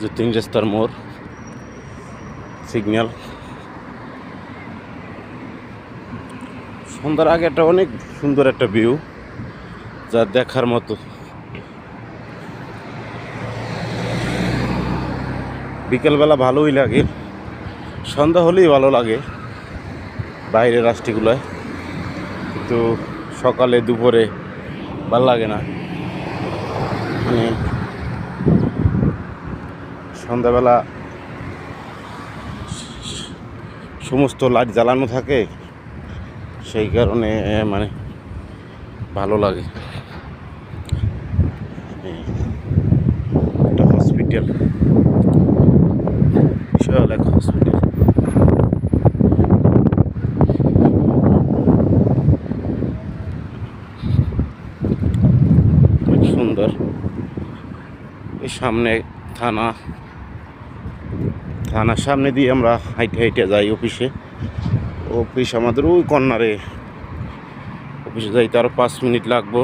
যে 3 রাস্তার মোড় সিগন্যাল। সন্ধ্যার আগে একটা অনেক সুন্দর একটা ভিউ, যা দেখার মতো। বিকেলবেলা ভালোই লাগে, সন্ধ্যা হলেই ভালো লাগে বাইরের রাস্তাগুলোয়, কিন্তু সকালে দুপুরে ভালো লাগে না। মানে সন্ধ্যাবেলা সমস্ত লাইট জ্বালানো থাকে, সেই কারণে মানে ভালো লাগে। একটা হসপিটাল, বিশাল এক হসপিটাল। অনেক সুন্দর। এই সামনে থানার সামনে দিয়ে আমরা হাইটে হাইটে যাই অফিসে। অফিস আমাদের ওই কর্নারে, অফিসে যাইতে আরও 5 মিনিট লাগবো।